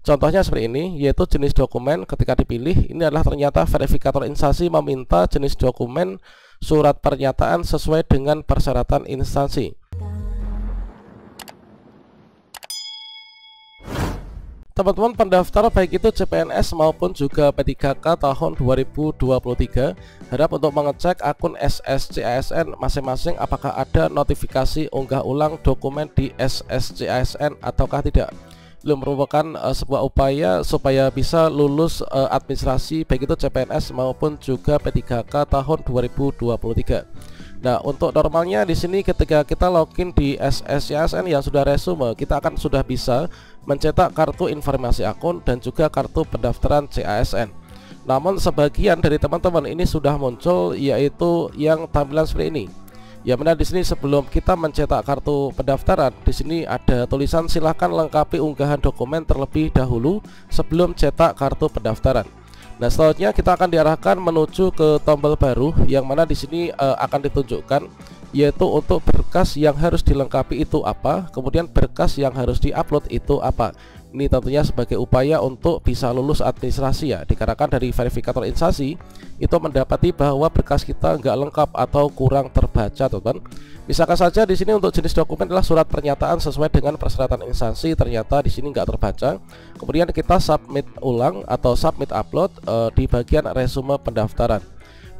Contohnya seperti ini, yaitu jenis dokumen ketika dipilih, ini adalah ternyata verifikator instansi meminta jenis dokumen surat pernyataan sesuai dengan persyaratan instansi. Teman-teman pendaftar baik itu CPNS maupun juga P3K tahun 2023 harap untuk mengecek akun SSCASN masing-masing apakah ada notifikasi unggah ulang dokumen di SSCASN ataukah tidak. Belum merupakan sebuah upaya supaya bisa lulus administrasi baik itu CPNS maupun juga P3K tahun 2023. Nah, untuk normalnya di sini ketika kita login di SSCASN yang sudah resume, kita akan sudah bisa mencetak kartu informasi akun dan juga kartu pendaftaran CASN. Namun sebagian dari teman-teman ini sudah muncul yaitu yang tampilan seperti ini. Ya benar, di sini sebelum kita mencetak kartu pendaftaran, di sini ada tulisan silahkan lengkapi unggahan dokumen terlebih dahulu sebelum cetak kartu pendaftaran. Nah, selanjutnya kita akan diarahkan menuju ke tombol baru yang mana di sini akan ditunjukkan yaitu untuk berkas yang harus dilengkapi itu apa, kemudian berkas yang harus diupload itu apa. Ini tentunya sebagai upaya untuk bisa lulus administrasi ya, dikarenakan dari verifikator instansi itu mendapati bahwa berkas kita nggak lengkap atau kurang terbaca, teman. Misalkan saja di sini untuk jenis dokumen adalah surat pernyataan sesuai dengan persyaratan instansi, ternyata di sini nggak terbaca. Kemudian kita submit ulang atau submit upload di bagian resume pendaftaran.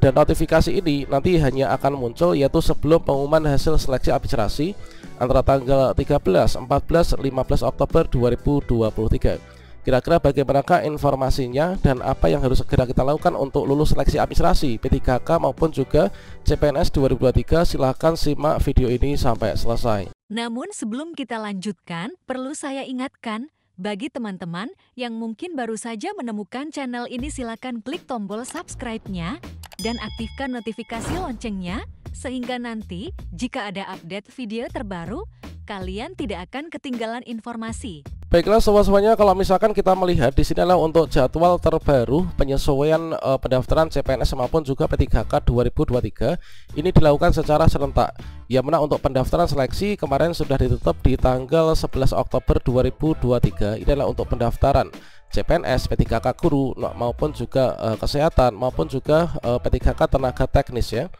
Dan notifikasi ini nanti hanya akan muncul yaitu sebelum pengumuman hasil seleksi administrasi antara tanggal 13, 14, 15 Oktober 2023. Kira-kira bagaimanakah informasinya dan apa yang harus segera kita lakukan untuk lulus seleksi administrasi P3K maupun juga CPNS 2023? Silahkan simak video ini sampai selesai. Namun sebelum kita lanjutkan, perlu saya ingatkan bagi teman-teman yang mungkin baru saja menemukan channel ini, silakan klik tombol subscribe-nya dan aktifkan notifikasi loncengnya sehingga nanti jika ada update video terbaru, kalian tidak akan ketinggalan informasi. Baiklah sobat-sobatnya, kalau misalkan kita melihat di sini adalah untuk jadwal terbaru penyesuaian pendaftaran CPNS maupun juga P3K 2023 ini dilakukan secara serentak. Yang mana untuk pendaftaran seleksi kemarin sudah ditutup di tanggal 11 Oktober 2023. Ini adalah untuk pendaftaran CPNS, P3K guru maupun juga kesehatan maupun juga P3K tenaga teknis ya.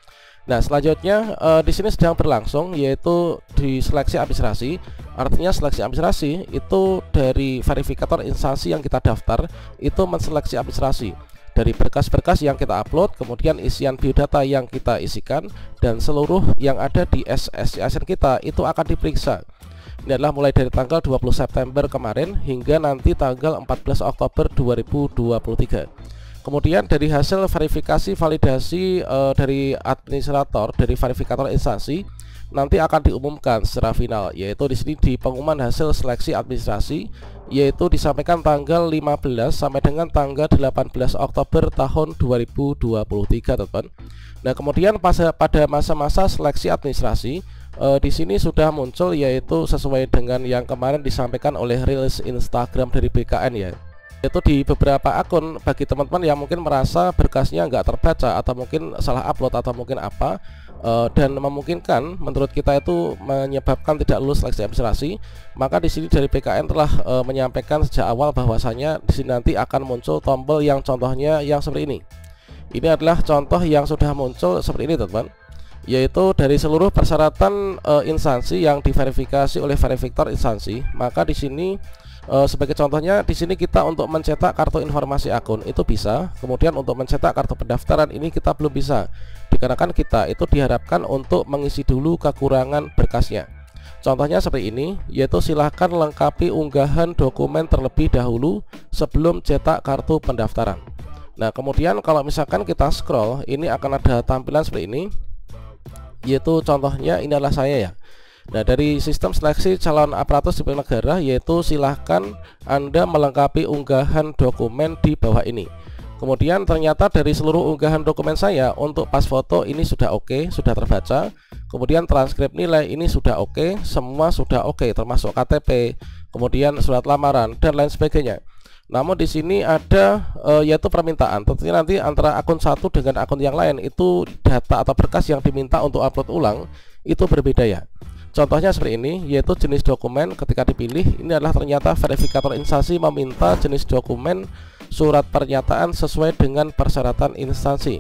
Nah, selanjutnya di sini sedang berlangsung yaitu di seleksi administrasi. Artinya seleksi administrasi itu dari verifikator instansi yang kita daftar itu menseleksi administrasi dari berkas-berkas yang kita upload, kemudian isian biodata yang kita isikan dan seluruh yang ada di SSCASN kita itu akan diperiksa. Ini adalah mulai dari tanggal 20 September kemarin hingga nanti tanggal 14 Oktober 2023. Kemudian dari hasil verifikasi validasi dari administrator dari verifikator instansi nanti akan diumumkan secara final, yaitu di sini di pengumuman hasil seleksi administrasi yaitu disampaikan tanggal 15 sampai dengan tanggal 18 Oktober tahun 2023, teman. Nah, kemudian pada masa-masa seleksi administrasi di sini sudah muncul yaitu sesuai dengan yang kemarin disampaikan oleh rilis Instagram dari BKN ya. Itu di beberapa akun bagi teman-teman yang mungkin merasa berkasnya nggak terbaca atau mungkin salah upload atau mungkin apa dan memungkinkan menurut kita itu menyebabkan tidak lulus seleksi administrasi, maka di sini dari BKN telah menyampaikan sejak awal bahwasanya di sini nanti akan muncul tombol yang contohnya yang seperti ini. Ini adalah contoh yang sudah muncul seperti ini, teman-teman, yaitu dari seluruh persyaratan instansi yang diverifikasi oleh verifikator instansi. Maka di sini sebagai contohnya di sini kita untuk mencetak kartu informasi akun itu bisa, kemudian untuk mencetak kartu pendaftaran ini kita belum bisa, dikarenakan kita itu diharapkan untuk mengisi dulu kekurangan berkasnya. Contohnya seperti ini, yaitu silahkan lengkapi unggahan dokumen terlebih dahulu sebelum cetak kartu pendaftaran. Nah, kemudian kalau misalkan kita scroll, ini akan ada tampilan seperti ini, yaitu contohnya ini adalah saya ya. Nah, dari sistem seleksi calon aparatur sipil negara yaitu silahkan Anda melengkapi unggahan dokumen di bawah ini. Kemudian ternyata dari seluruh unggahan dokumen saya untuk pas foto ini sudah oke, sudah terbaca. Kemudian transkrip nilai ini sudah oke, semua sudah oke termasuk KTP, kemudian surat lamaran dan lain sebagainya. Namun di sini ada yaitu permintaan. Tentunya nanti antara akun satu dengan akun yang lain itu data atau berkas yang diminta untuk upload ulang itu berbeda ya. Contohnya seperti ini, yaitu jenis dokumen ketika dipilih ini adalah ternyata verifikator instansi meminta jenis dokumen surat pernyataan sesuai dengan persyaratan instansi.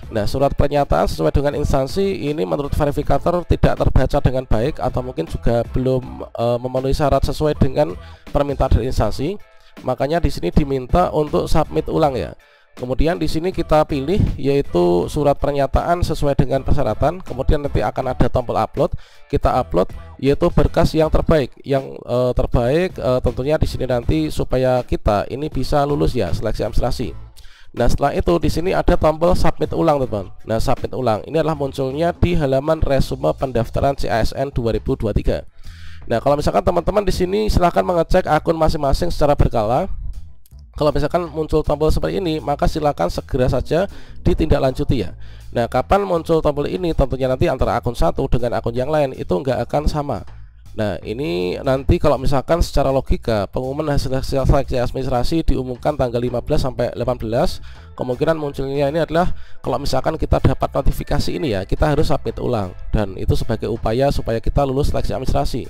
Nah, surat pernyataan sesuai dengan instansi ini menurut verifikator tidak terbaca dengan baik atau mungkin juga belum memenuhi syarat sesuai dengan permintaan dari instansi. Makanya di sini diminta untuk submit ulang ya. Kemudian di sini kita pilih yaitu surat pernyataan sesuai dengan persyaratan. Kemudian nanti akan ada tombol upload. Kita upload yaitu berkas yang terbaik. Yang terbaik tentunya di sini nanti supaya kita ini bisa lulus ya seleksi administrasi. Nah, setelah itu di sini ada tombol submit ulang, teman-teman. Nah, submit ulang ini adalah munculnya di halaman resume pendaftaran CASN 2023. Nah, kalau misalkan teman-teman di sini silahkan mengecek akun masing-masing secara berkala. Kalau misalkan muncul tombol seperti ini, maka silakan segera saja ditindaklanjuti ya. Nah, kapan muncul tombol ini? Tentunya nanti antara akun satu dengan akun yang lain itu nggak akan sama. Nah, ini nanti kalau misalkan secara logika pengumuman hasil seleksi administrasi diumumkan tanggal 15 sampai 18, kemungkinan munculnya ini adalah kalau misalkan kita dapat notifikasi ini ya, kita harus submit ulang, dan itu sebagai upaya supaya kita lulus seleksi administrasi.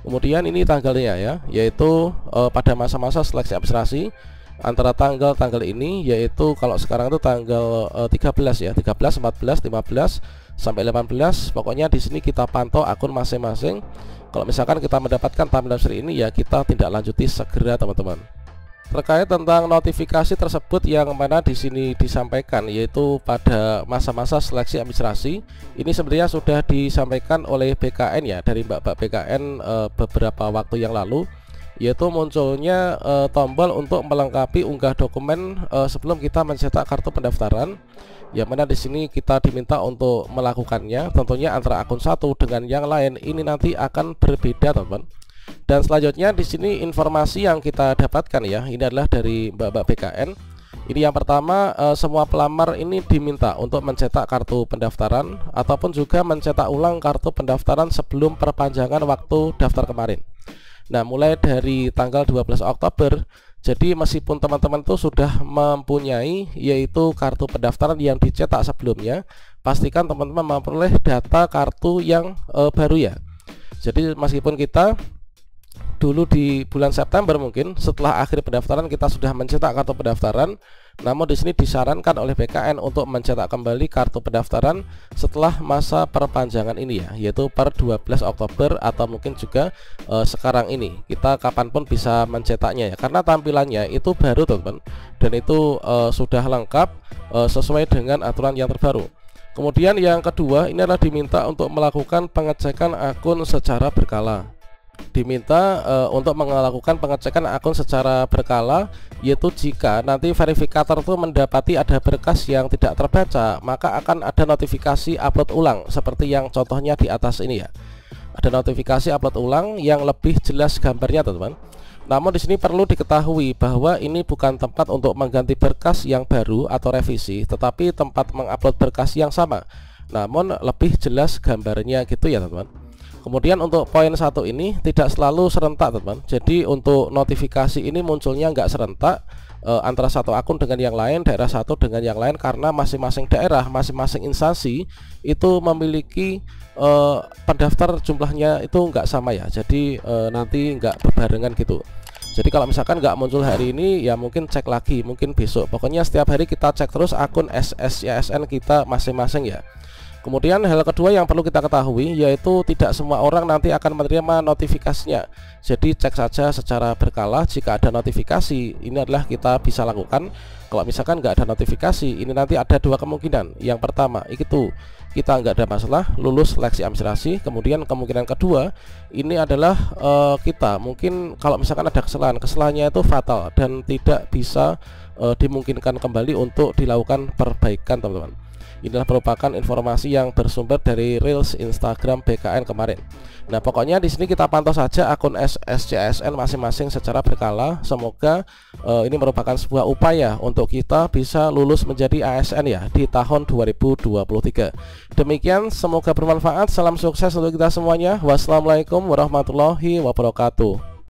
Kemudian ini tanggalnya ya, yaitu pada masa-masa seleksi administrasi antara tanggal ini, yaitu kalau sekarang itu tanggal 13 ya, 13, 14, 15 sampai 18. Pokoknya di sini kita pantau akun masing-masing. Kalau misalkan kita mendapatkan tampilan seperti ini ya, kita tindak lanjuti segera, teman-teman. Terkait tentang notifikasi tersebut yang mana di sini disampaikan yaitu pada masa-masa seleksi administrasi, ini sebenarnya sudah disampaikan oleh BKN ya, dari Mbak BKN beberapa waktu yang lalu, yaitu munculnya tombol untuk melengkapi unggah dokumen sebelum kita mencetak kartu pendaftaran, yang mana di sini kita diminta untuk melakukannya. Tentunya antara akun satu dengan yang lain ini nanti akan berbeda, teman-teman. Dan selanjutnya di sini informasi yang kita dapatkan ya, ini adalah dari Mbak BKN. Ini yang pertama, semua pelamar ini diminta untuk mencetak kartu pendaftaran ataupun juga mencetak ulang kartu pendaftaran sebelum perpanjangan waktu daftar kemarin. Nah, mulai dari tanggal 12 Oktober. Jadi meskipun teman-teman itu sudah mempunyai yaitu kartu pendaftaran yang dicetak sebelumnya, pastikan teman-teman memperoleh data kartu yang baru ya. Jadi meskipun kita dulu di bulan September mungkin setelah akhir pendaftaran kita sudah mencetak kartu pendaftaran, namun di sini disarankan oleh BKN untuk mencetak kembali kartu pendaftaran setelah masa perpanjangan ini ya, yaitu per 12 Oktober atau mungkin juga sekarang ini kita kapanpun bisa mencetaknya ya, karena tampilannya itu baru, teman-teman, dan itu sudah lengkap sesuai dengan aturan yang terbaru. Kemudian yang kedua ini adalah diminta untuk melakukan pengecekan akun secara berkala. Diminta untuk melakukan pengecekan akun secara berkala, yaitu jika nanti verifikator itu mendapati ada berkas yang tidak terbaca, maka akan ada notifikasi upload ulang seperti yang contohnya di atas ini ya. Ada notifikasi upload ulang yang lebih jelas gambarnya, teman-teman. Namun di sini perlu diketahui bahwa ini bukan tempat untuk mengganti berkas yang baru atau revisi, tetapi tempat mengupload berkas yang sama, namun lebih jelas gambarnya gitu ya, teman-teman. Kemudian untuk poin satu ini tidak selalu serentak, teman. Jadi untuk notifikasi ini munculnya nggak serentak antara satu akun dengan yang lain, daerah satu dengan yang lain, karena masing-masing daerah, masing-masing instansi itu memiliki pendaftar jumlahnya itu nggak sama ya. Jadi nanti nggak berbarengan gitu. Jadi kalau misalkan nggak muncul hari ini ya mungkin cek lagi, mungkin besok. Pokoknya setiap hari kita cek terus akun SSCASN kita masing-masing ya. Kemudian hal kedua yang perlu kita ketahui yaitu tidak semua orang nanti akan menerima notifikasinya. Jadi cek saja secara berkala. Jika ada notifikasi, ini adalah kita bisa lakukan. Kalau misalkan nggak ada notifikasi, ini nanti ada dua kemungkinan. Yang pertama itu kita nggak ada masalah, lulus seleksi administrasi. Kemudian kemungkinan kedua ini adalah kita mungkin kalau misalkan ada kesalahannya itu fatal dan tidak bisa dimungkinkan kembali untuk dilakukan perbaikan, teman-teman. Inilah merupakan informasi yang bersumber dari Reels Instagram BKN kemarin. Nah, pokoknya di sini kita pantau saja akun SSCASN masing-masing secara berkala. Semoga ini merupakan sebuah upaya untuk kita bisa lulus menjadi ASN ya di tahun 2023. Demikian, semoga bermanfaat. Salam sukses untuk kita semuanya. Wassalamualaikum warahmatullahi wabarakatuh.